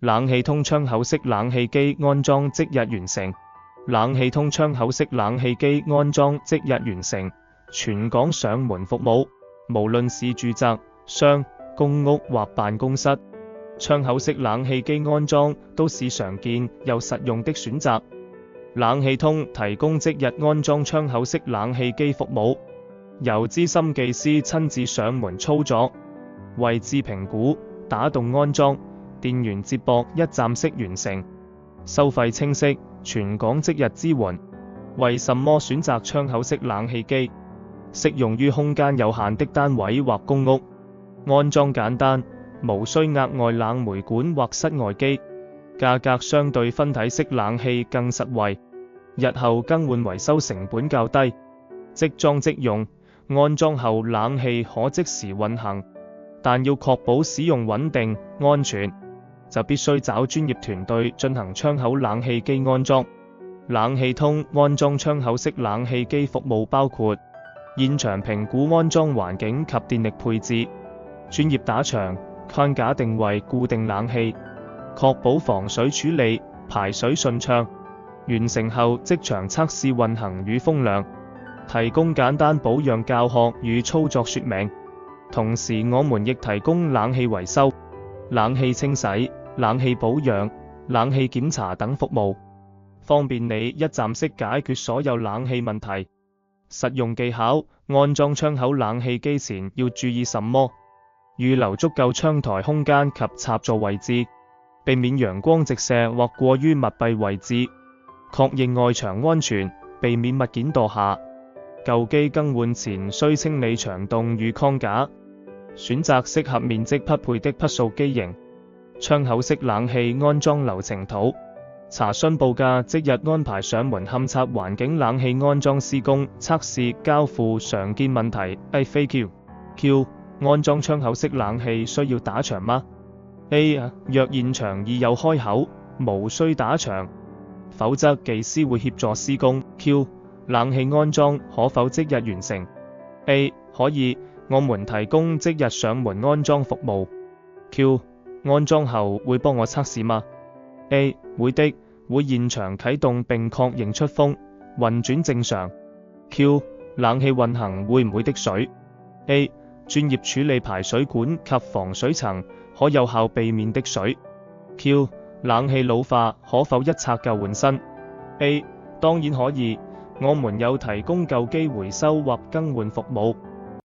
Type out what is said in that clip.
冷氣通窗口式冷氣機安裝即日完成。冷氣通窗口式冷氣機安裝即日完成，全港上門服務，無論是住宅、商、公屋或辦公室，窗口式冷氣機安裝都是常見又實用的選擇。冷氣通提供即日安裝窗口式冷氣機服務，由資深技師親自上門操作，位置評估、打洞安裝、電源接駁一站式完成，收費清晰，全港即日支援。為什麼選擇窗口式冷氣機？適用於空間有限的單位或公屋，安裝簡單，無需額外冷媒管或室外機，價格相對分體式冷氣更實惠，日後更換維修成本較低，即裝即用，安裝後冷氣可即時運行，但要確保使用穩定、安全，就必須找專業團隊進行窗口冷氣機安裝。冷氣通安裝窗口式冷氣機服務包括現場評估安裝環境及電力配置，專業打牆、框架定位固定冷氣，確保防水處理、排水順暢。完成後即場測試運行與風量，提供簡單保養教學與操作說明。同時我們亦提供冷氣維修、冷氣清洗、冷氣保養、冷氣檢查等服務，方便你一站式解決所有冷氣問題。實用技巧：安裝窗口冷氣機前要注意什麼？預留足夠窗台空間及插座位置，避免陽光直射或過於密閉位置。確認外牆安全，避免物件墮下。舊機更換前需清理牆洞與框架。選擇適合面積匹配的匹數機型。窗口式冷氣安裝流程圖。查詢報價，即日安排上門勘察環境冷氣安裝施工、測試、交付。常見問題 ：FAQ。安裝窗口式冷氣需要打牆嗎？ A. 若現場已有開口，無需打牆，否則技師會協助施工。Q. 冷氣安裝可否即日完成？ A. 可以，我們提供即日上門安裝服務。Q. 安裝後會幫我測試嗎？ A. 會的，會現場啟動並確認出風、運轉正常。Q. 冷氣運行會唔會滴水？ A. 專業處理排水管及防水層，可有效避免滴水。Q. 冷氣老化可否一拆舊換新？ A. 當然可以，我們有提供舊機回收或更換服務。